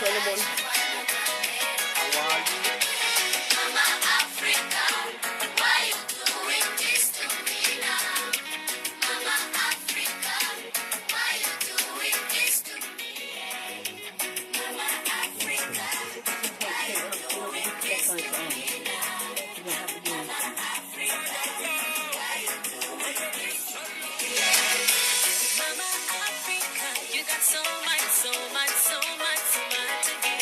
Solomon. How are you? Mama Africa, why you doing this to me now? Mama Africa, why you doing this to me? Mama Africa, why you doing this to me now? Mama Africa, why you doing this to me? Mama Africa, you got so much to give.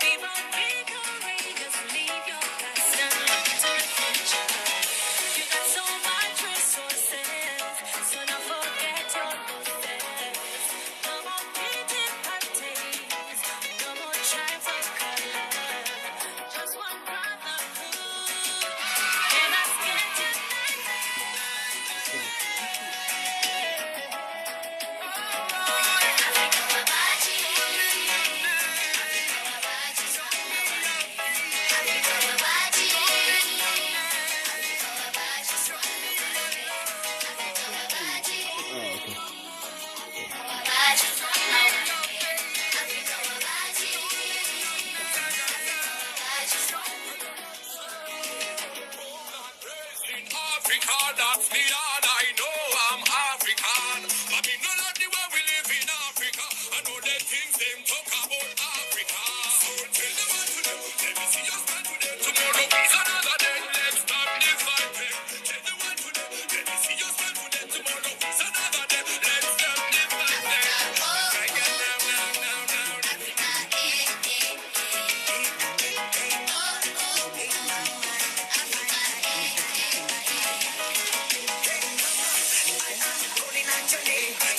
People, be courageous, leave your past and look to the future. You got so much resources, so don't forget your roots. No more beating parties, no more tribes of color. Just one brotherhood, and let's get Africa, that's me, and I know I'm African. But me know not the way we live in Africa. I know the things them talk about Africa. So tell them what to do. Let me see your stand today. Tomorrow is another day. Let's stop this fighting. Tell them what to do. Let me see your stand today. Tomorrow is another day. Let's stop this fighting.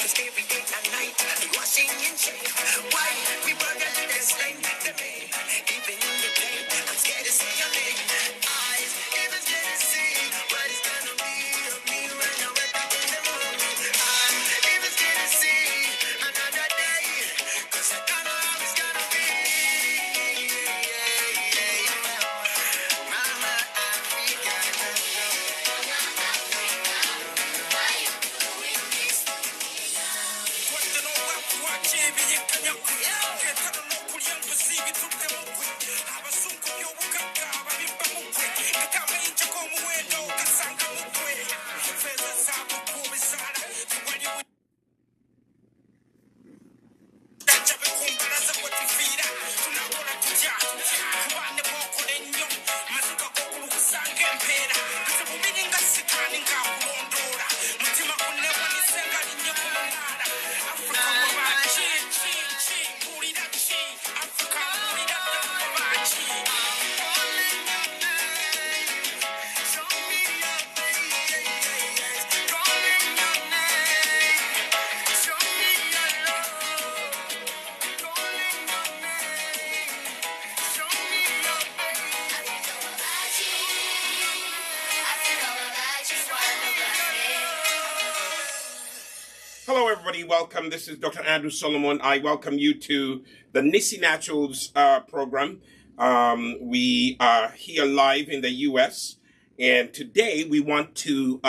Cause every day and night you are singing shame. Why we were getting this thing to me? Even in the day, I'm scared to see your name. Eyes, even scared to see what it's gonna be of me when I'm in the moon. I'm even scared to see another day. Cause I don't know how it's gonna be. Mama Africa, why you doing this to me now? Hello, everybody. Welcome. This is Dr. Andrew Solomon. I welcome you to the Nissi Naturals program. We are here live in the U.S. and today we want to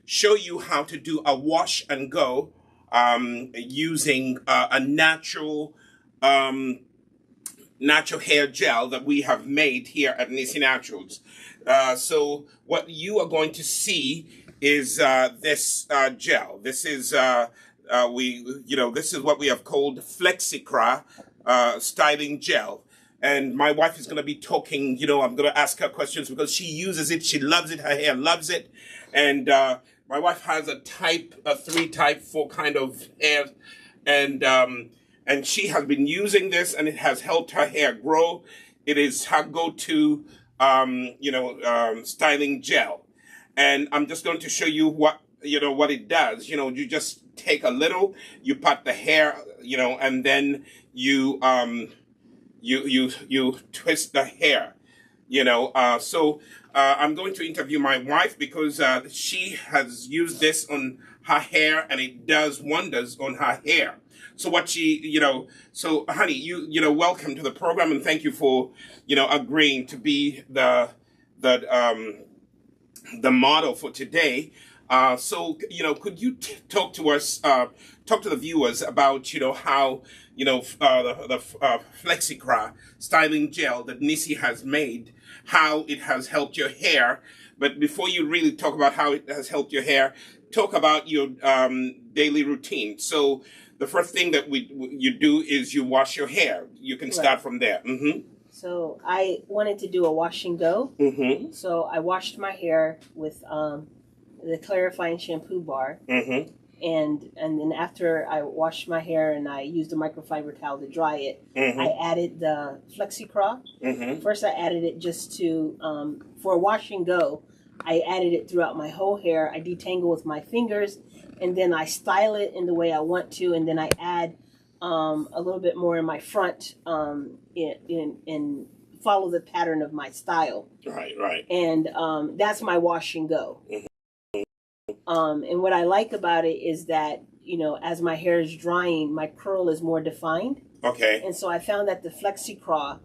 show you how to do a wash and go using a natural hair gel that we have made here at Nissi Naturals. So what you are going to see is this gel. This is this is what we have called Flexikra Styling Gel. And my wife is going to be talking, I'm going to ask her questions because she uses it, she loves it, her hair loves it. And my wife has a 3 type 4 kind of hair, and she has been using this and it has helped her hair grow. It is her go-to styling gel. And I'm just going to show you what it does. You just take a little, you pat the hair, and then you twist the hair, So I'm going to interview my wife because she has used this on her hair and it does wonders on her hair. So what so honey, welcome to the program and thank you for, agreeing to be the model for today. So, could you talk to us, talk to the viewers about, how, the Flexikra Styling Gel that Nissi has made, how it has helped your hair. But before you really talk about how it has helped your hair, talk about your daily routine. So the first thing that you do is you wash your hair. You can start from there. Mm-hmm. So I wanted to do a wash and go. Mm-hmm. So I washed my hair with the clarifying shampoo bar. Mm-hmm. And then after I washed my hair and I used a microfiber towel to dry it, Mm-hmm. I added the Flexikra. Mm-hmm. First I added it just to, for a wash and go, I added it throughout my whole hair. I detangle with my fingers, and then I style it in the way I want to, and then I add a little bit more in my front in follow the pattern of my style. Right. And that's my wash and go. And what I like about it is that, as my hair is drying, my curl is more defined. Okay. And so I found that the Flexikra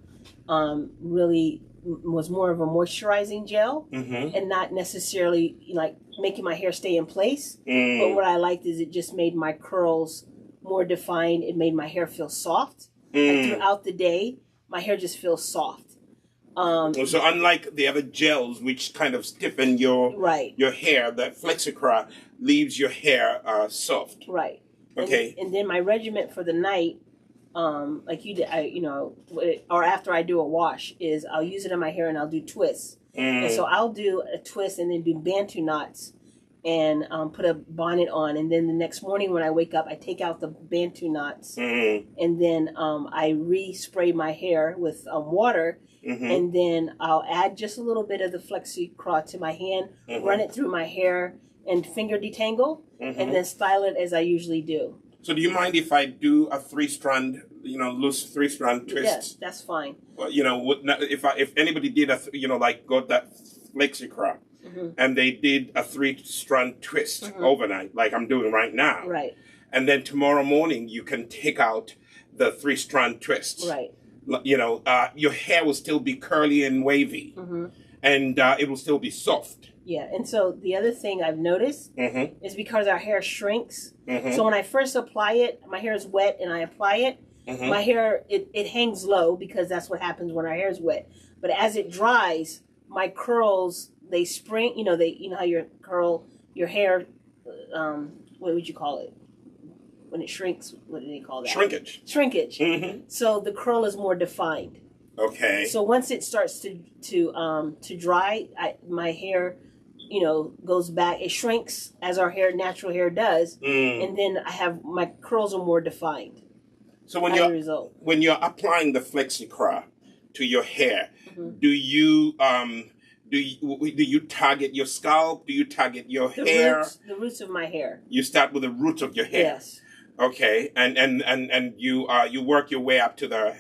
really was more of a moisturizing gel, Mm-hmm. and not necessarily like making my hair stay in place. Mm. But what I liked is it just made my curls more defined. It made my hair feel soft. Like throughout the day, my hair just feels soft. So unlike the other gels, which kind of stiffen your hair, that Flexikra leaves your hair soft. Right. Okay. And then my regimen for the night, like you did, or after I do a wash, is I'll use it in my hair and I'll do twists. And so I'll do a twist and then do Bantu knots and put a bonnet on. And then the next morning when I wake up, I take out the Bantu knots and then I re-spray my hair with water. Mm-hmm. And then I'll add just a little bit of the Flexikra to my hand, run it through my hair and finger detangle, and then style it as I usually do. So do you mind if I do a three-strand, loose three-strand twist? Yes, that's fine. Well, if anybody did got that Flexikra and they did a three-strand twist overnight, like I'm doing right now. Right. And then tomorrow morning you can take out the three-strand twist. Right. Your hair will still be curly and wavy, and it will still be soft. Yeah, and so the other thing I've noticed is because our hair shrinks. So when I first apply it, my hair is wet, and I apply it. My hair it hangs low because that's what happens when our hair is wet. But as it dries, my curls they spring. How your hair. What would you call it? When it shrinks, what do they call that? Shrinkage. Shrinkage. So the curl is more defined. Okay. So once it starts to dry, my hair, goes back. It shrinks as our natural hair does, and then I have my curls are more defined. So when you're applying the Flexikra to your hair, do you target your scalp? Do you target your hair? The roots of my hair. You start with the roots of your hair. Yes. Okay, and you work your way up to the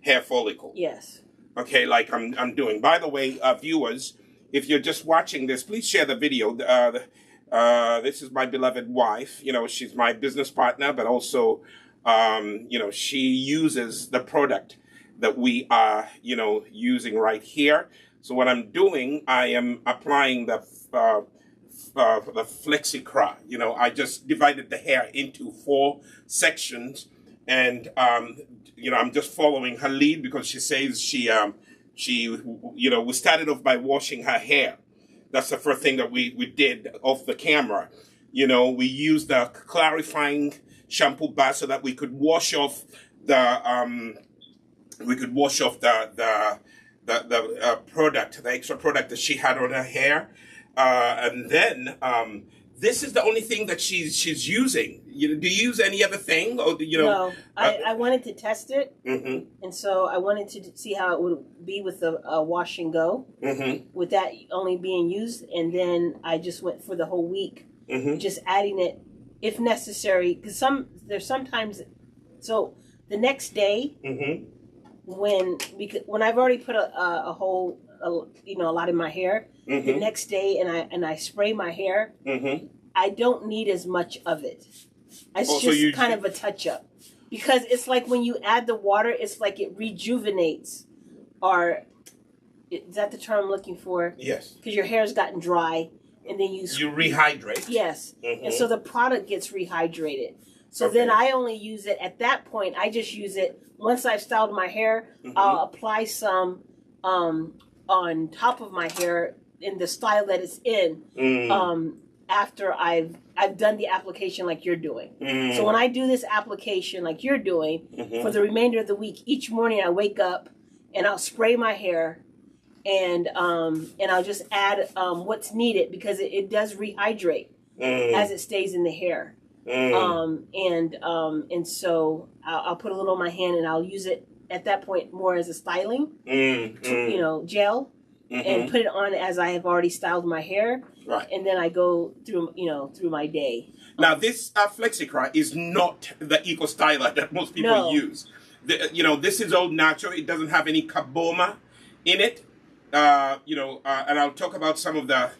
hair follicle. Yes. Okay, like I'm doing. By the way, viewers, if you're just watching this, please share the video. This is my beloved wife. She's my business partner, but also, she uses the product that we are, using right here. So what I'm doing, I am applying the Flexikra. I just divided the hair into 4 sections, and I'm just following her lead because she says we started off by washing her hair. That's the first thing that we did off the camera. We used the clarifying shampoo bar so that we could wash off the product, the extra product that she had on her hair. And then this is the only thing that she's using. Do you use any other thing, or No, I wanted to test it, mm-hmm. and so I wanted to see how it would be with a wash and go, with that only being used, and then I just went for the whole week, just adding it if necessary, because there's sometimes. So the next day, when I've already put a lot in my hair. The next day, and I spray my hair. I don't need as much of it. It's just kind of a touch up, because it's like when you add the water, it's like it rejuvenates. Is that the term I'm looking for? Yes. Because your hair's gotten dry, and then you rehydrate. Yes, Mm-hmm. and so the product gets rehydrated. So Okay. then I only use it at that point. I just use it once I've styled my hair. Mm-hmm. I'll apply some on top of my hair in the style that it's in. After I've done the application like you're doing. So when I do this application like you're doing for the remainder of the week, each morning I wake up and I'll spray my hair and I'll just add what's needed because it does rehydrate as it stays in the hair. And so I'll put a little on my hand and I'll use it at that point more as a styling, gel, and put it on as I have already styled my hair. Right. And then I go through my day. Now, this Flexikra is not the eco styler that most people use. This is all natural. It doesn't have any carboma in it. And I'll talk about some of the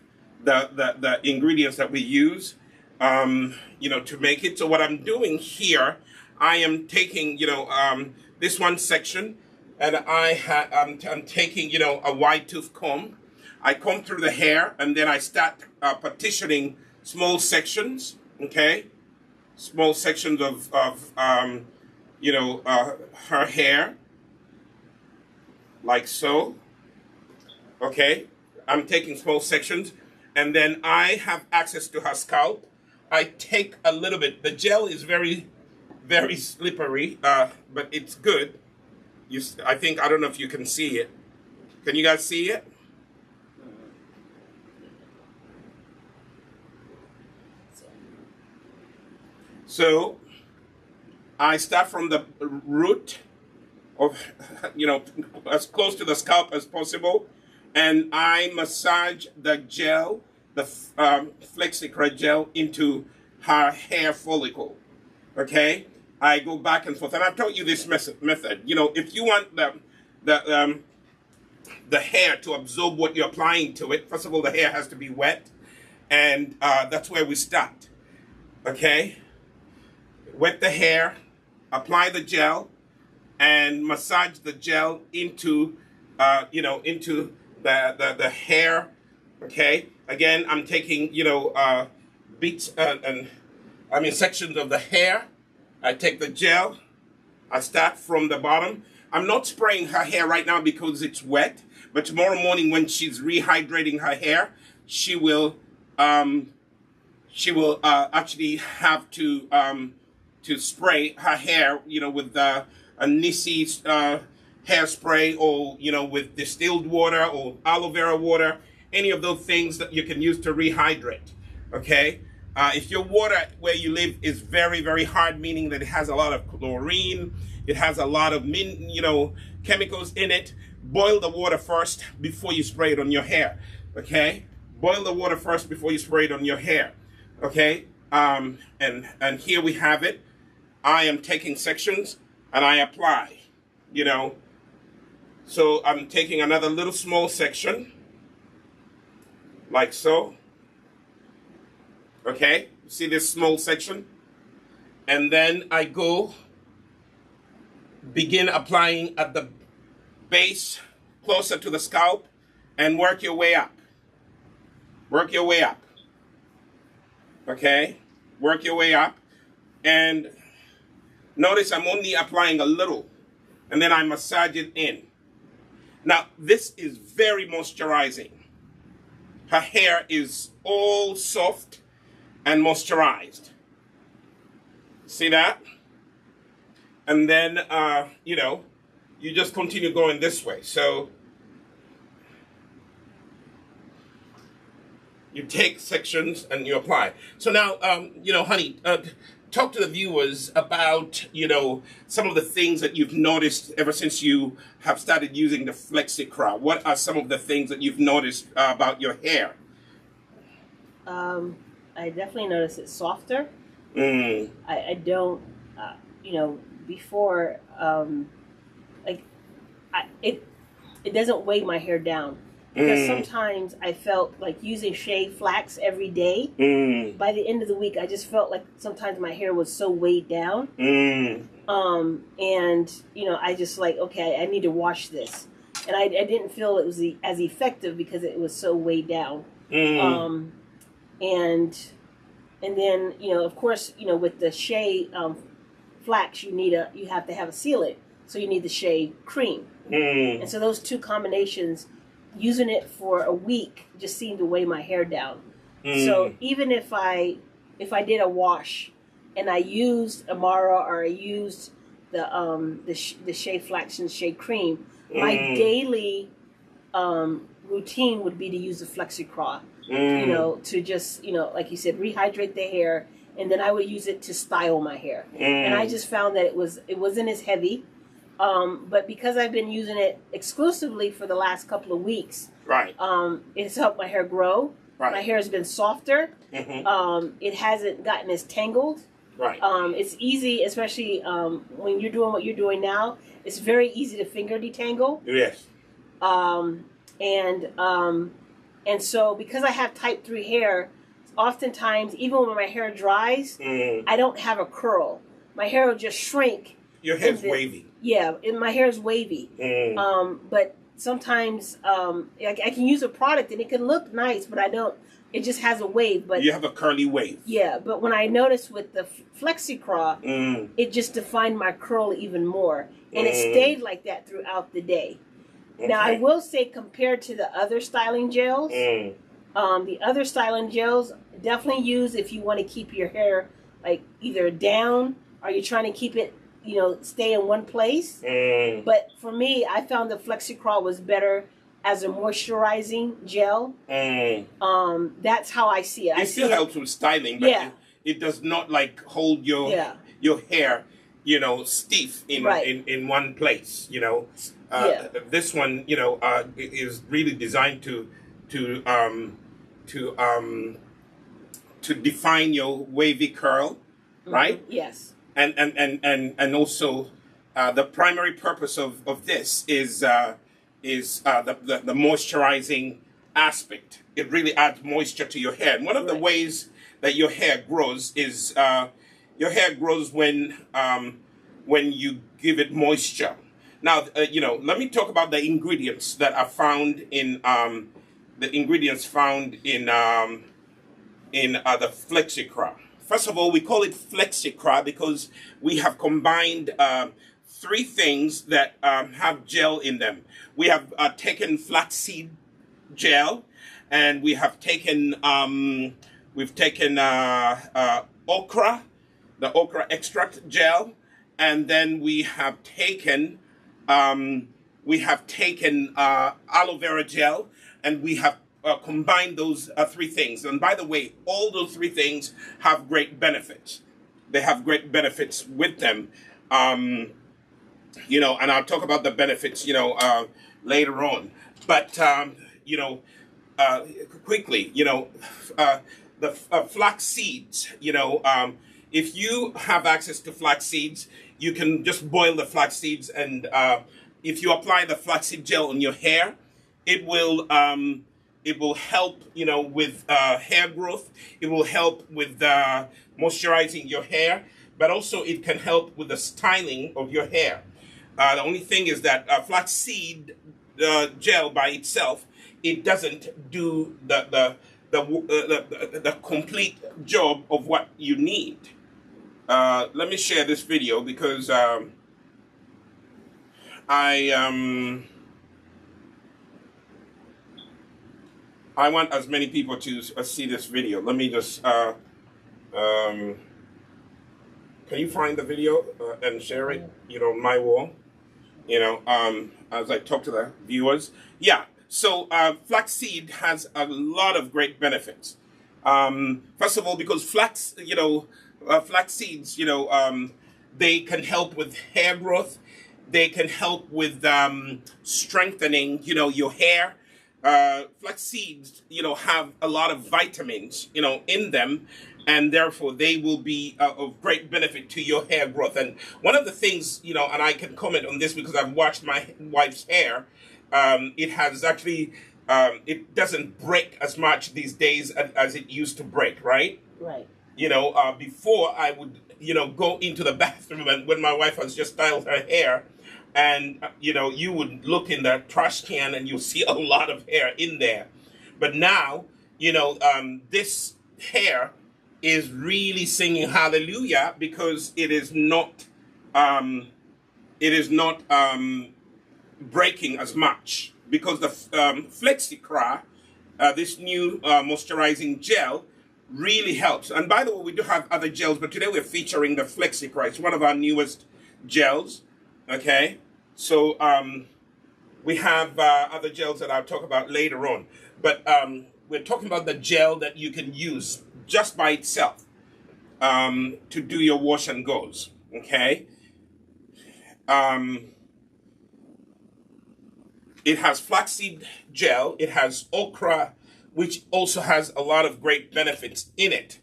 ingredients that we use, to make it. So what I'm doing here, I am taking, this one section, and I'm taking, a wide tooth comb. I comb through the hair, and then I start partitioning small sections, okay? Small sections of her hair, like so, okay? I'm taking small sections, and then I have access to her scalp. I take a little bit. The gel is very, very slippery, but it's good. I don't know if you can see it. Can you guys see it? So I start from the root of, as close to the scalp as possible, and I massage the gel, the Flexikra gel, into her hair follicle. Okay, I go back and forth, and I've taught you this method. If you want the hair to absorb what you're applying to it, first of all, the hair has to be wet, and that's where we start. Okay. Wet the hair, apply the gel, and massage the gel into the hair. Okay. Again, I'm taking sections of the hair. I take the gel. I start from the bottom. I'm not spraying her hair right now because it's wet. But tomorrow morning, when she's rehydrating her hair, she will actually have to spray her hair, with a Nissi hairspray, or with distilled water or aloe vera water, any of those things that you can use to rehydrate. Okay, if your water where you live is very, very hard, meaning that it has a lot of chlorine, it has a lot of chemicals in it, boil the water first before you spray it on your hair. Okay, boil the water first before you spray it on your hair. Okay, and here we have it. I am taking sections and I apply, So I'm taking another little small section, like so. Okay, see this small section? And then I begin applying at the base, closer to the scalp, and work your way up. Work your way up. Okay, work your way up. And notice I'm only applying a little, and then I massage it in. Now, this is very moisturizing. Her hair is all soft and moisturized. See that? And then, you just continue going this way. So you take sections and you apply. So now, honey, talk to the viewers about, some of the things that you've noticed ever since you have started using the Flexikra. What are some of the things that you've noticed about your hair? I definitely notice it's softer. I don't, before, it doesn't weigh my hair down. Because sometimes I felt like using shea flax every day. By the end of the week, I just felt like sometimes my hair was so weighed down. And, I just okay, I need to wash this. And I didn't feel it was as effective because it was so weighed down. and then of course with the shea flax you have to have a sealant, so you need the shea cream. And so those two combinations, using it for a week, just seemed to weigh my hair down. So even if I did a wash and I used Amara or I used the shea flax and shea cream, my daily routine would be to use the Flexikra, to just like you said, rehydrate the hair, and then I would use it to style my hair. And I just found that it wasn't as heavy, but because I've been using it exclusively for the last couple of weeks, right, it's helped my hair grow. Right. My hair has been softer. It hasn't gotten as tangled. Right. It's easy, especially when you're doing what you're doing now. It's very easy to finger detangle. Yes. And so because I have type 3 hair, oftentimes, even when my hair dries, I don't have a curl. My hair will just shrink. Your hair's wavy. Yeah, and my hair is wavy. But sometimes I can use a product and it can look nice, but I don't. It just has a wave. But you have a curly wave. Yeah, but when I noticed with the Flexikra, it just defined my curl even more. And it stayed like that throughout the day. Okay. Now, I will say, compared to the other styling gels, the other styling gels definitely use if you want to keep your hair like either down or you're trying to keep it, stay in one place. But for me, I found the Flexikra was better as a moisturizing gel. That's how I see it. It still helps with styling, but it does not like hold your hair, stiff in one place. This one, is really designed to define your wavy curl, right? Yes. And also the primary purpose of this is the moisturizing aspect. It really adds moisture to your hair. And one of the ways that your hair grows is your hair grows when you give it moisture. Now, let me talk about the ingredients that are found in the Flexikra. First of all, we call it Flexikra because we have combined 3 things that have gel in them. We have taken flaxseed gel, and we have taken okra, the okra extract gel, and then we have taken aloe vera gel, and we have combined those 3 things. And by the way, all those 3 things have great benefits. They have great benefits with them. And I'll talk about the benefits, later on. But, quickly, the flax seeds, if you have access to flax seeds, you can just boil the flax seeds, and if you apply the flaxseed gel on your hair, it will help, with hair growth. It will help with moisturizing your hair, but also it can help with the styling of your hair. The only thing is that flaxseed gel by itself, it doesn't do the complete job of what you need. Let me share this video because I want as many people to see this video. Let me just can you find the video and share it? On my wall. As I talk to the viewers. Yeah. So flaxseed has a lot of great benefits. First of all, because flax seeds, they can help with hair growth. They can help with strengthening, your hair. Flax seeds, have a lot of vitamins, in them, and therefore they will be of great benefit to your hair growth. And one of the things, and I can comment on this because I've watched my wife's hair. It has actually, it doesn't break as much these days as it used to break, right? Right. Before I would, go into the bathroom and when my wife has just styled her hair, and, you would look in the trash can and you'll see a lot of hair in there. But now, this hair is really singing hallelujah because it is not breaking as much, because the Flexikra, this new moisturizing gel, really helps. And by the way, we do have other gels, but today we're featuring the Flexikra. It's one of our newest gels. Okay, so we have other gels that I'll talk about later on, but we're talking about the gel that you can use just by itself to do your wash and goes. Okay. It has flaxseed gel. It has okra, which also has a lot of great benefits in it.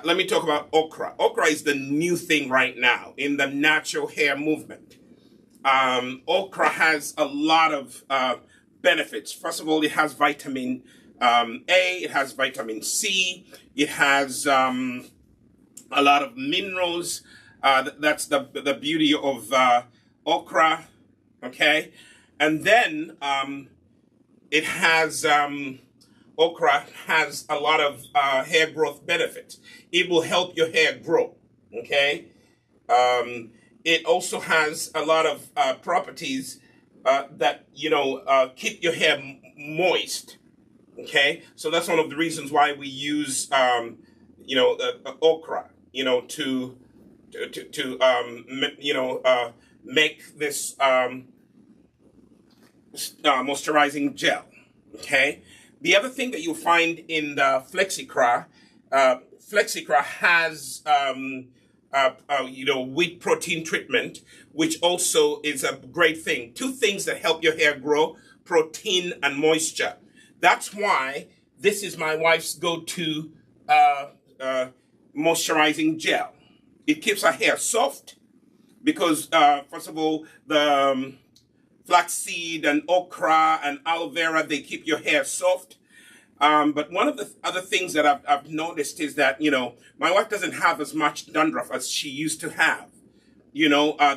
Let me talk about okra. Okra is the new thing right now in the natural hair movement. Okra has a lot of benefits. First of all, it has vitamin A, it has vitamin C, it has a lot of minerals. That's the beauty of okra, okay? And then it has, okra has a lot of hair growth benefits. It will help your hair grow, okay? It also has a lot of properties that, keep your hair moist, okay? So that's one of the reasons why we use, okra, to make this moisturizing gel, okay? The other thing that you'll find in the Flexikra, Flexikra has, wheat protein treatment, which also is a great thing. Two things that help your hair grow: protein and moisture. That's why this is my wife's go-to moisturizing gel. It keeps her hair soft because, first of all, the flaxseed and okra and aloe vera, they keep your hair soft. But one of the other things that I've noticed is that, my wife doesn't have as much dandruff as she used to have.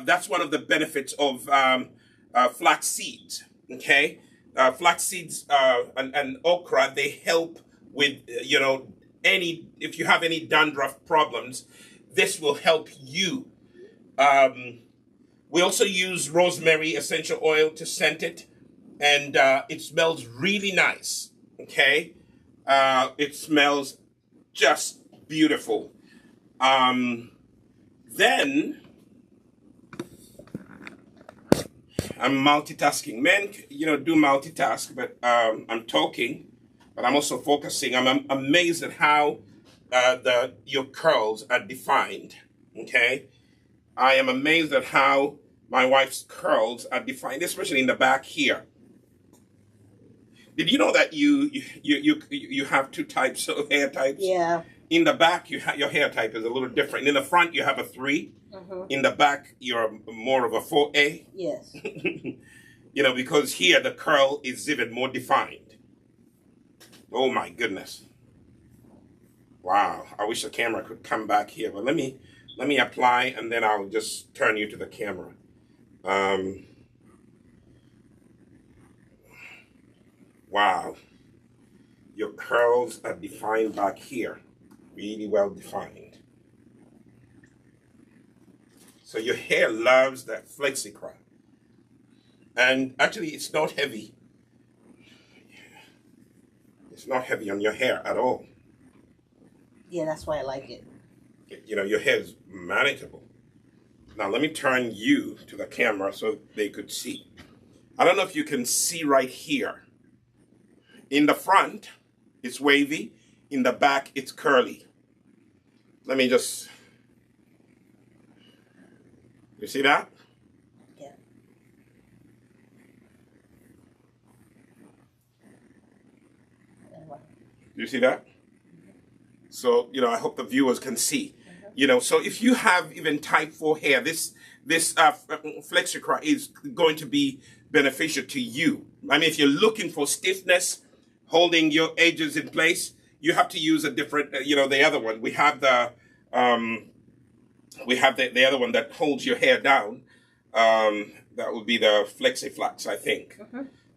That's one of the benefits of flax seeds, okay? Flax seeds and okra, they help with, if you have any dandruff problems, this will help you. We also use rosemary essential oil to scent it, and it smells really nice, okay? It smells just beautiful. Then, I'm multitasking. Men, do multitask, but I'm talking, but I'm also focusing. I'm amazed at how your curls are defined, okay? I am amazed at how my wife's curls are defined, especially in the back here. Did you know that you have two types of hair types? Yeah. In the back, your hair type is a little different. In the front, you have a 3. Mm-hmm. In the back, you're more of a 4A. Yes. Because here the curl is even more defined. Oh my goodness. Wow. I wish the camera could come back here, but let me apply, and then I'll just turn you to the camera. Wow. Your curls are defined back here. Really well defined. So your hair loves that Flexikra. And actually, it's not heavy. It's not heavy on your hair at all. Yeah, that's why I like it. Your hair is manageable. Now, let me turn you to the camera so they could see. I don't know if you can see right here. In the front, it's wavy. In the back, it's curly. Let me just... You see that? Yeah. You see that? So, I hope the viewers can see. So if you have even type 4 hair, this Flexikra is going to be beneficial to you. I mean, if you're looking for stiffness, holding your edges in place, you have to use a different, the other one. We have the other one that holds your hair down. That would be the Flexiflax, I think.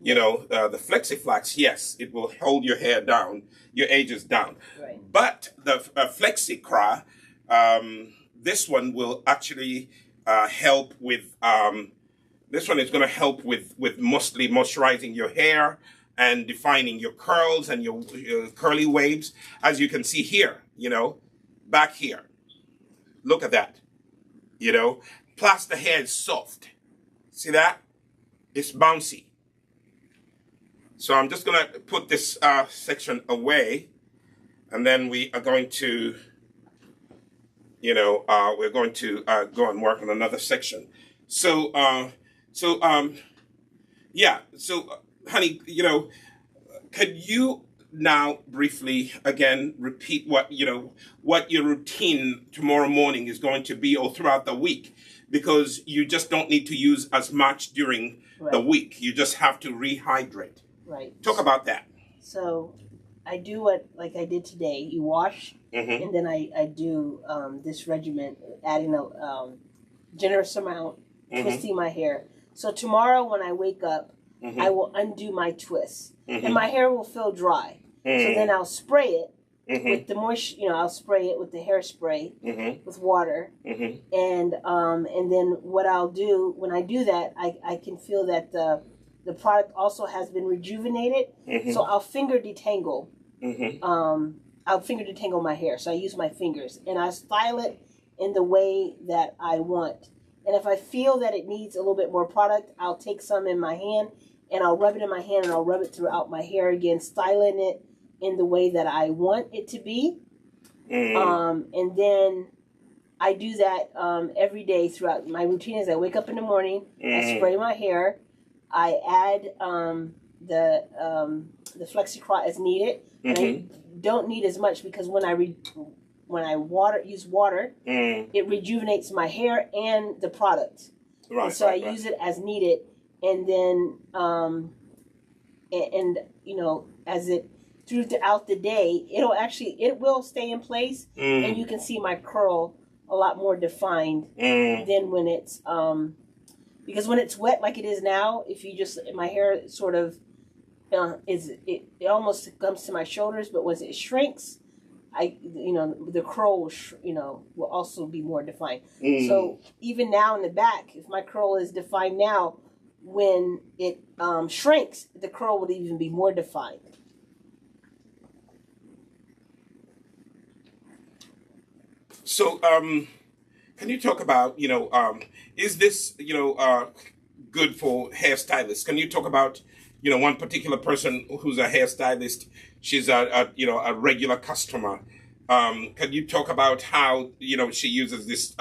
The FlexiFlax, yes, it will hold your hair down, your edges down. Right. But the Flexikra, this one will actually help with. This one is going to help with mostly moisturizing your hair and defining your curls and your curly waves, as you can see here. Back here. Look at that. Plus the hair is soft. See that? It's bouncy. So I'm just going to put this section away, and then we are going to, we're going to go and work on another section. So, honey, could you now briefly again repeat what your routine tomorrow morning is going to be, or throughout the week, because you just don't need to use as much during the week. You just have to rehydrate. Right. Talk about that. So I do what like I did today. You wash, and then I do this regimen, adding a generous amount, twisting my hair. So tomorrow when I wake up, I will undo my twists, and my hair will feel dry. So then I'll spray it with the moisture. I'll spray it with the hairspray with water, and then what I'll do when I do that, I can feel that the product also has been rejuvenated. So I'll finger detangle. I'll finger detangle my hair. So I use my fingers and I style it in the way that I want. And if I feel that it needs a little bit more product, I'll take some in my hand and I'll rub it in my hand and I'll rub it throughout my hair again, styling it in the way that I want it to be. And then I do that every day throughout my routine. Is I wake up in the morning, I spray my hair, I add the Flexikra as needed. And I don't need as much because when I use water, it rejuvenates my hair and the product. Right. And so I use it as needed, and then as it throughout the day, it will stay in place, and you can see my curl a lot more defined than when it's because when it's wet like it is now, if you just my hair sort of it almost comes to my shoulders, but once it shrinks, the curl will also be more defined. So even now in the back, if my curl is defined now, when it shrinks, the curl would even be more defined. So, can you talk about, is this, good for hairstylists? Can you talk about, one particular person who's a hairstylist? She's a regular customer. Can you talk about how, she uses this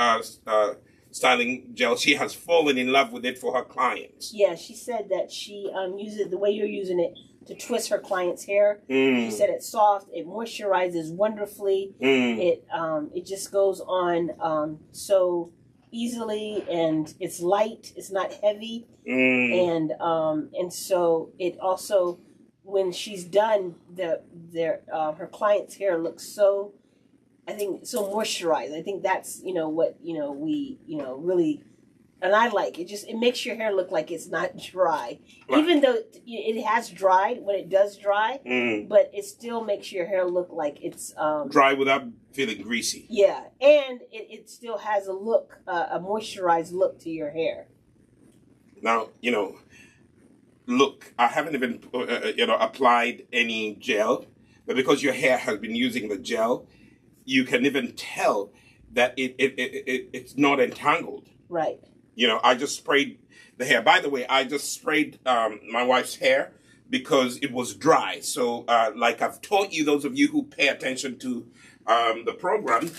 styling gel? She has fallen in love with it for her clients. Yeah, she said that she uses it the way you're using it to twist her client's hair. She said it's soft, it moisturizes wonderfully. It just goes on so easily, and it's light, it's not heavy, and so it also, when she's done, her client's hair looks so, I think, so moisturized. I think that's what we really. And I like it. It makes your hair look like it's not dry. Right. Even though it has dried when it does dry, but it still makes your hair look like it's dry without feeling greasy. Yeah, and it still has a look, a moisturized look to your hair. Now, look, I haven't even applied any gel, but because your hair has been using the gel, you can even tell that it's not entangled. Right. I just sprayed the hair. By the way, I just sprayed my wife's hair because it was dry. So, like I've taught you, those of you who pay attention to the program,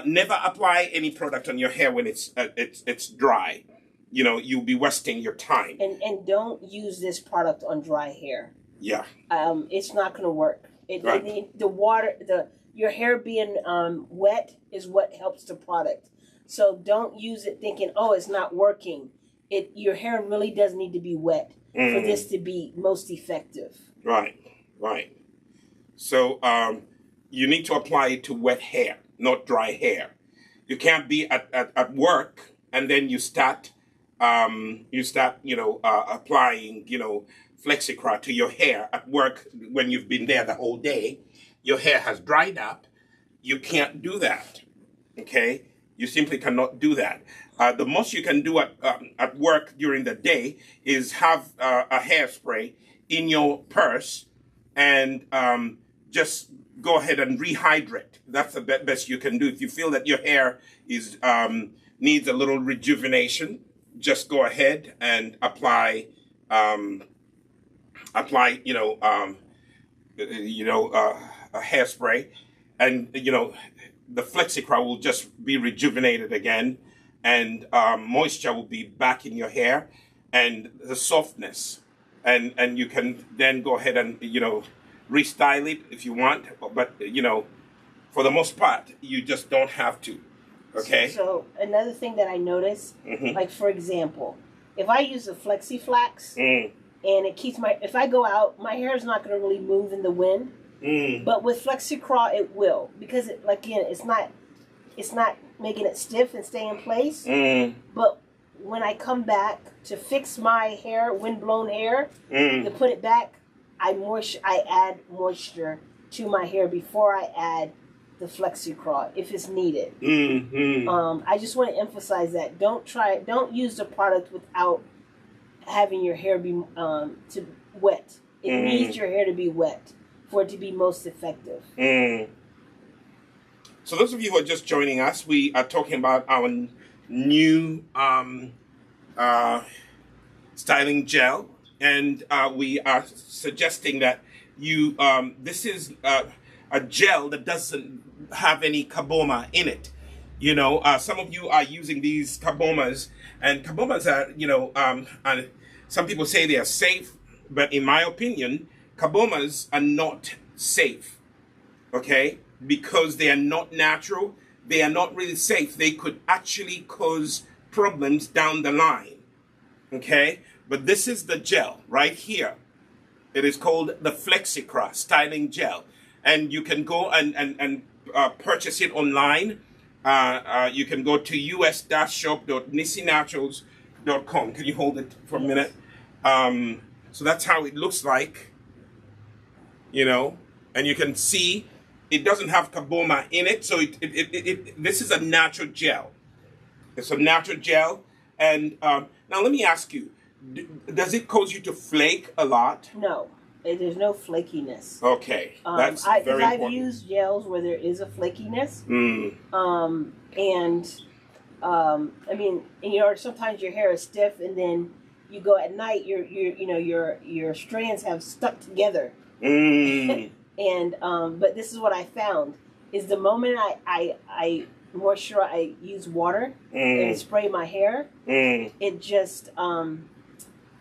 never apply any product on your hair when it's dry. You'll be wasting your time. And don't use this product on dry hair. Yeah. It's not going to work. Your hair being wet is what helps the product. So don't use it thinking, oh, it's not working. Your hair really does need to be wet for this to be most effective. Right. So you need to apply it to wet hair, not dry hair. You can't be at work and then you start applying, Flexikra to your hair at work when you've been there the whole day, your hair has dried up. You can't do that. Okay? You simply cannot do that. The most you can do at work during the day is have a hairspray in your purse and just go ahead and rehydrate. That's the best you can do. If you feel that your hair is needs a little rejuvenation, just go ahead and apply a hairspray, and the Flexikra will just be rejuvenated again, and moisture will be back in your hair, and the softness, and you can then go ahead and restyle it if you want, but for the most part you just don't have to. Okay. So another thing that I noticed, like for example, if I use a FlexiFlax and it keeps if I go out, my hair is not going to really move in the wind. But with Flexikra, it will, because it's not making it stiff and stay in place. But when I come back to fix my hair, wind-blown hair, to put it back, I add moisture to my hair before I add the Flexikra if it's needed. I just want to emphasize that don't use the product without having your hair be wet. It needs your hair to be wet for it to be most effective. So those of you who are just joining us, we are talking about our new styling gel, and we are suggesting that you this is a gel that doesn't have any carboma in it. Some of you are using these carbomas, and carbomas are some people say they are safe, but in my opinion, carbomas are not safe, okay? Because they are not natural, they are not really safe. They could actually cause problems down the line, okay? But this is the gel right here. It is called the Flexicross Styling Gel. And you can go and purchase it online. You can go to us-shop.nissinaturals.com. Can you hold it for a minute? So that's how it looks like, and you can see it doesn't have carboma in it. So this is a natural gel. It's a natural gel. And now let me ask you, does it cause you to flake a lot? No, there's no flakiness. Okay, that's very important. I've used gels where there is a flakiness. Sometimes your hair is stiff, and then you go at night, your strands have stuck together. And but this is what I found is the moment I use water and spray my hair, it just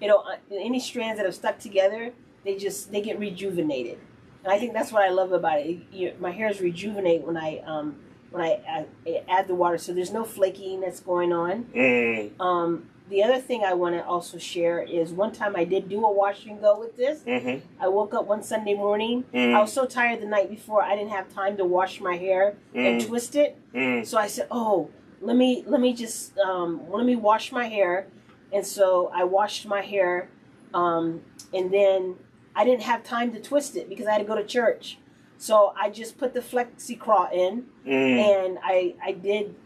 any strands that have stuck together, they get rejuvenated. And I think that's what I love about it. My hairs rejuvenate when I add the water, so there's no flaking that's going on. The other thing I want to also share is one time I did do a wash and go with this. I woke up one Sunday morning. I was so tired the night before, I didn't have time to wash my hair and twist it. So I said, let me wash my hair. And so I washed my hair, and then I didn't have time to twist it because I had to go to church. So I just put the Flexikra in, and I did.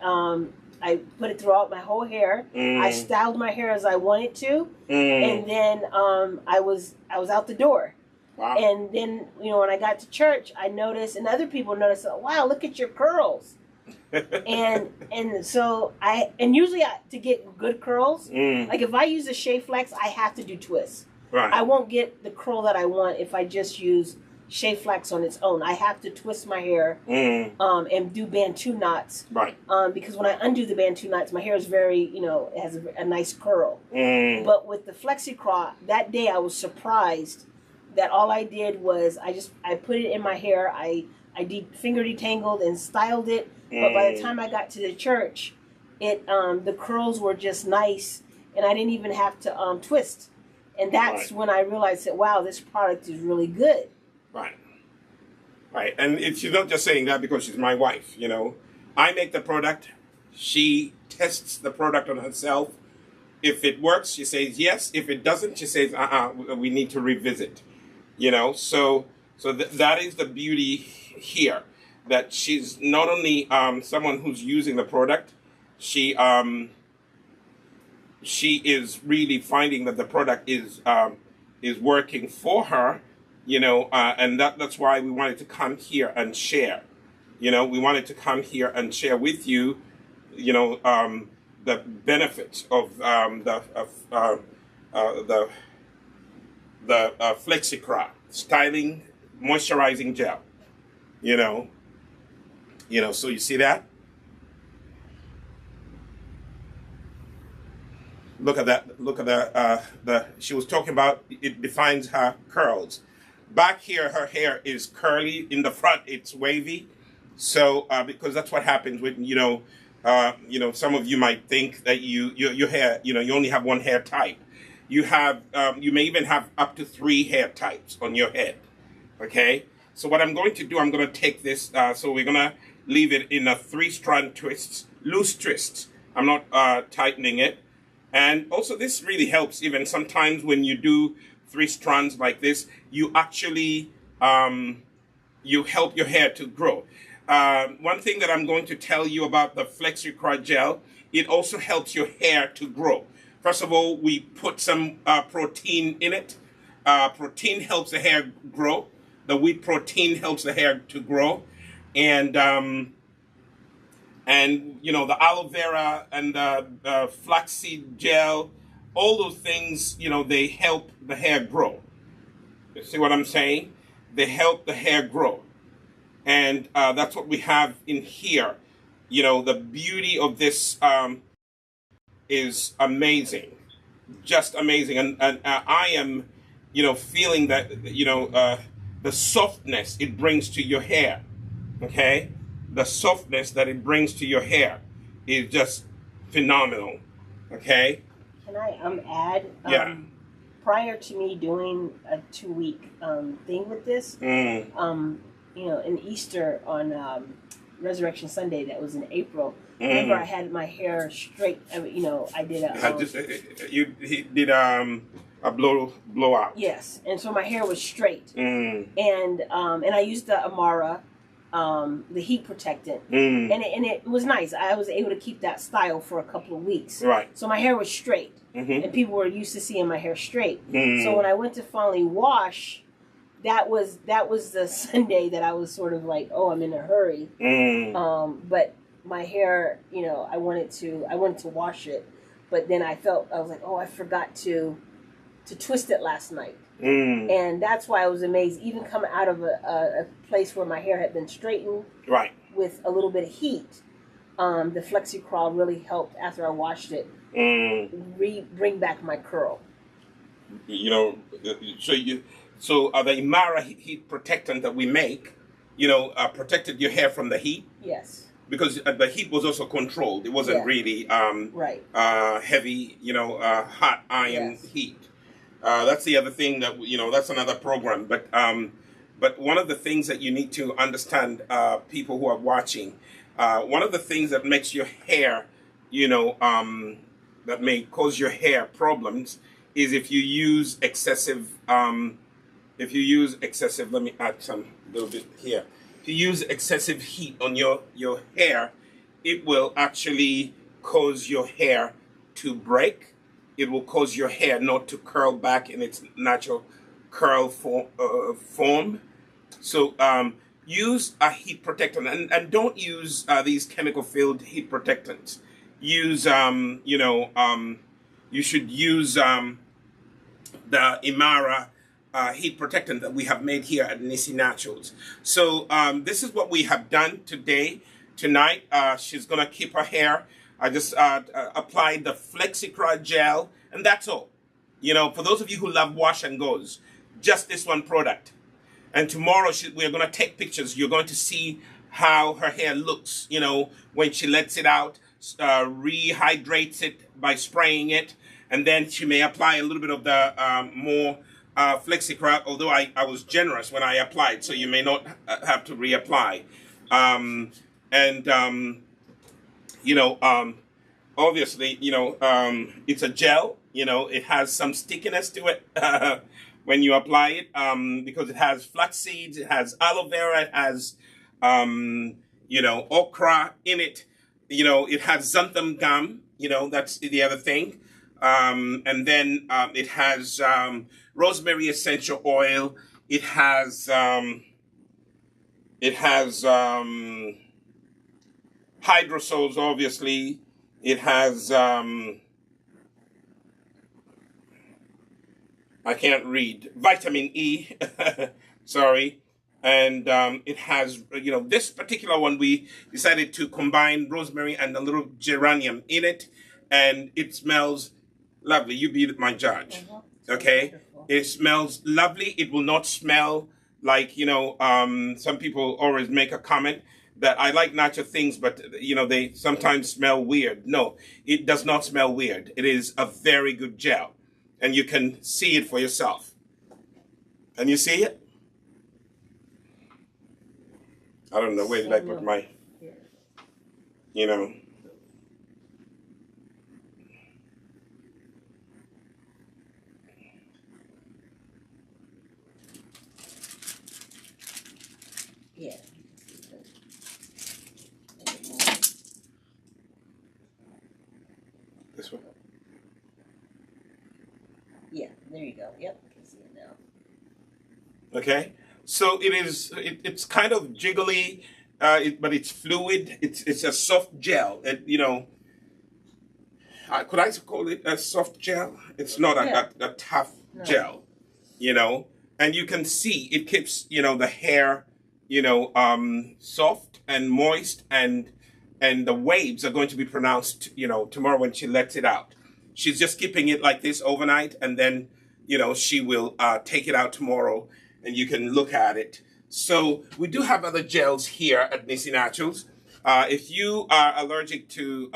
I put it throughout my whole hair. I styled my hair as I wanted to, and then I was out the door. Wow. And then when I got to church, I noticed, and other people noticed, wow, look at your curls. and so usually to get good curls, like if I use a Shea Flex, I have to do twists. Right. I won't get the curl that I want if I just use Shea Flex on its own. I have to twist my hair and do Bantu knots. Right. Because when I undo the Bantu knots, my hair is very, it has a nice curl. But with the Flexikra, that day I was surprised that all I did was I put it in my hair. I finger detangled and styled it. But by the time I got to the church, the curls were just nice, and I didn't even have to twist. And that's when I realized that, wow, this product is really good. Right. Right. And she's not just saying that because she's my wife, I make the product. She tests the product on herself. If it works, she says yes. If it doesn't, she says, we need to revisit. So that is the beauty here, that she's not only someone who's using the product, she is really finding that the product is working for her, and that's why we wanted to come here and share. We wanted to come here and share with you, the benefits of the Flexikra Styling Moisturizing Gel. So you see that? Look at that. Look at the. She was talking about it defines her curls. Back here, her hair is curly. In the front, it's wavy. So because that's what happens when some of you might think that your hair, you only have one hair type. You may even have up to 3 hair types on your head. Okay. So what I'm going to do, I'm going to take this. So we're going to leave it in a 3-strand twists, loose twists. I'm not tightening it. And also this really helps even sometimes when you do 3 strands like this, you actually, you help your hair to grow. One thing that I'm going to tell you about the Flexicross gel, it also helps your hair to grow. First of all, we put some protein in it. Protein helps the hair grow. The wheat protein helps the hair to grow. And the aloe vera and the flaxseed gel, all those things, they help the hair grow. You see what I'm saying? They help the hair grow. And that's what we have in here. The beauty of this is amazing. Just amazing. And I am, feeling that, the softness it brings to your hair. Okay? The softness that it brings to your hair is just phenomenal. Okay? Can I add? Yeah. Prior to me doing a 2-week thing with this, in Easter on Resurrection Sunday, that was in April. Remember, I had my hair straight. I did a. He did a blowout. Yes, and so my hair was straight, and I used the Amara, the heat protectant, and it was nice. I was able to keep that style for a couple of weeks. Right. So my hair was straight, and people were used to seeing my hair straight. So when I went to finally wash, that was the Sunday that I was sort of like, oh, I'm in a hurry. But my hair, I wanted to wash it, but then I was like, oh, I forgot to twist it last night. And that's why I was amazed, even coming out of a place where my hair had been straightened, right, with a little bit of heat. The Flexicross really helped after I washed it, bring back my curl. So the Imara heat protectant that we make, protected your hair from the heat. Yes. Because the heat was also controlled. It wasn't really heavy, hot iron heat. That's the other thing that, that's another program. But one of the things that you need to understand, people who are watching, one of the things that makes your hair, that may cause your hair problems is if you use excessive, let me add some little bit here. If you use excessive heat on your hair, it will actually cause your hair to break. It will cause your hair not to curl back in its natural curl form. So use a heat protectant, and don't use these chemical-filled heat protectants. Use, you should use the Imara heat protectant that we have made here at Nissi Naturals. So this is what we have done tonight. She's gonna keep her hair. I just applied the Flexicross gel, and that's all. For those of you who love wash and goes, just this one product. And tomorrow we're gonna take pictures. You're going to see how her hair looks, when she lets it out, rehydrates it by spraying it, and then she may apply a little bit of the more Flexikra, although I was generous when I applied, so you may not have to reapply. obviously, it's a gel. It has some stickiness to it when you apply it, because it has flax seeds, it has aloe vera, it has, okra in it. It has xanthan gum. That's the other thing. And then it has rosemary essential oil. It has hydrosols, obviously. It has I can't read, vitamin E. Sorry. And it has, this particular one, we decided to combine rosemary and a little geranium in it, and it smells lovely. You be my judge. Okay? Wonderful. It smells lovely. It will not smell like, some people always make a comment that I like natural things, but, they sometimes smell weird. No, it does not smell weird. It is a very good gel, and you can see it for yourself. Can you see it? I don't know, where did I put my, Yeah. this one? Yeah, there you go. Yep, I can see it now. Okay, so it's kind of jiggly, but it's fluid. It's a soft gel. Could I call it a soft gel? It's not a tough gel, and you can see it keeps, the hair, soft and moist, and the waves are going to be pronounced, tomorrow when she lets it out. She's just keeping it like this overnight, and then, she will take it out tomorrow, and you can look at it. So we do have other gels here at Nissi Naturals. If you are allergic to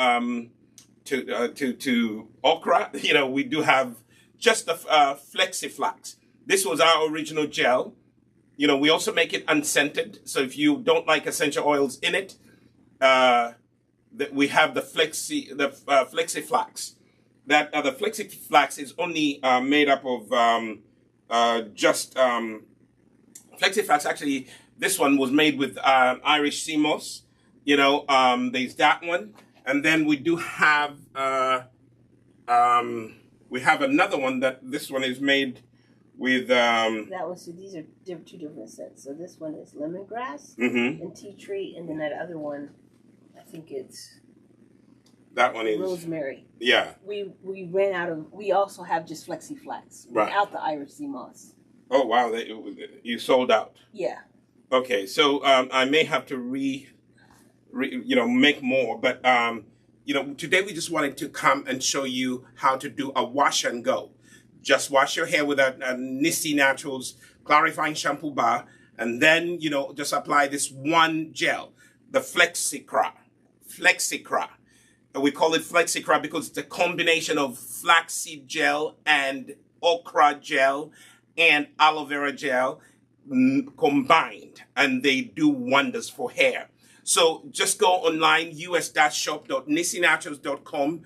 okra, we do have just the Flexiflax. This was our original gel. We also make it unscented. So if you don't like essential oils in it, we have the Flexiflax. The Flexiflax is only made up of Flexiflax. Actually, this one was made with Irish sea moss. There's that one, and then we do have another one that this one is made with. That one. So these are two different scents. So this one is lemongrass and tea tree, and then that other one, I think it's. That one is rosemary. Yeah. We ran out of. We also have just Flexiflax without the Irish sea moss. Oh wow! You sold out. Yeah. Okay, so I may have to make more, but today we just wanted to come and show you how to do a wash and go. Just wash your hair with a Nissi Naturals clarifying shampoo bar, and then just apply this one gel, the Flexikra. We call it Flexikra because it's a combination of flaxseed gel and okra gel and aloe vera gel combined, and they do wonders for hair. So just go online, us-shop.nissinaturals.com.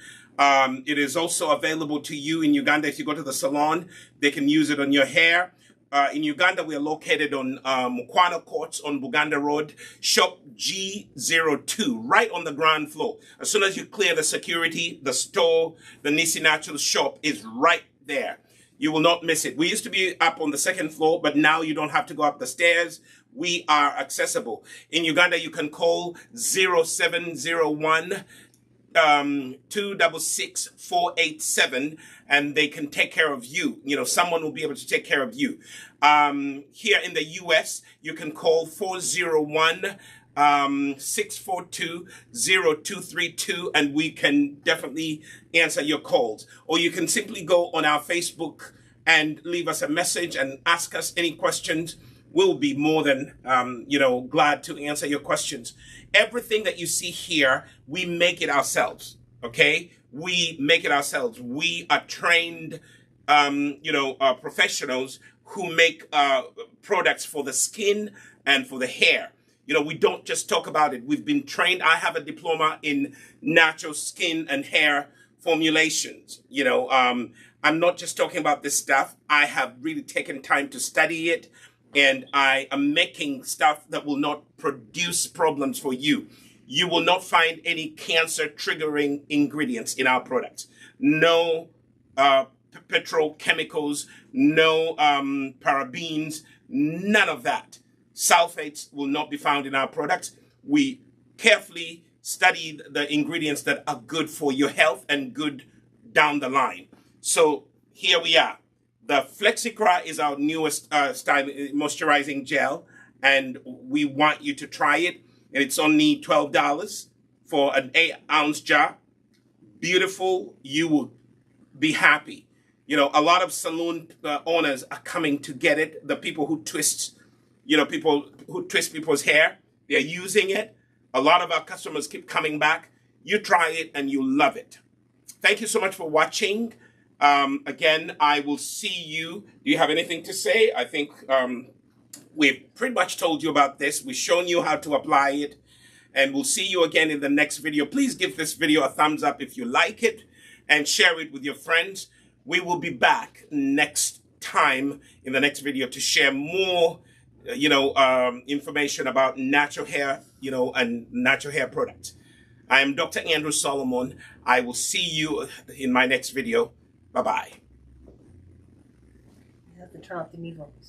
It is also available to you in Uganda. If you go to the salon, they can use it on your hair. In Uganda, we are located on Mukwano Courts on Buganda Road, shop G02, right on the ground floor. As soon as you clear the security, the store, the Nissi Naturals shop is right there. You will not miss it. We used to be up on the second floor, but now you don't have to go up the stairs. We are accessible. In Uganda, you can call 0701 266 487, and they can take care of you. Someone will be able to take care of you. Here in the US, you can call 401 642-0232, and we can definitely answer your calls. Or you can simply go on our Facebook and leave us a message and ask us any questions. We'll be more than, glad to answer your questions. Everything that you see here, we make it ourselves, okay? We make it ourselves. We are trained, professionals who make products for the skin and for the hair. You know, we don't just talk about it. We've been trained. I have a diploma in natural skin and hair formulations. You know, I'm not just talking about this stuff. I have really taken time to study it, and I am making stuff that will not produce problems for you. You will not find any cancer triggering ingredients in our products. No petrochemicals, no parabens, none of that. Sulfates will not be found in our products. We carefully study the ingredients that are good for your health and good down the line. So here we are. The Flexikra is our newest moisturizing gel, and we want you to try it. And it's only $12 for an 8-ounce jar. Beautiful. You will be happy. You know, a lot of salon owners are coming to get it. The people who twist, you know, people who twist people's hair, they're using it. A lot of our customers keep coming back. You try it and you love it. Thank you so much for watching. Again, I will see you. Do you have anything to say? I think we've pretty much told you about this. We've shown you how to apply it. And we'll see you again in the next video. Please give this video a thumbs up if you like it, and share it with your friends. We will be back next time in the next video to share more, information about natural hair, and natural hair products. I am Dr. Andrew Solomon. I will see you in my next video. Bye-bye. You have to turn off the Mevo. So.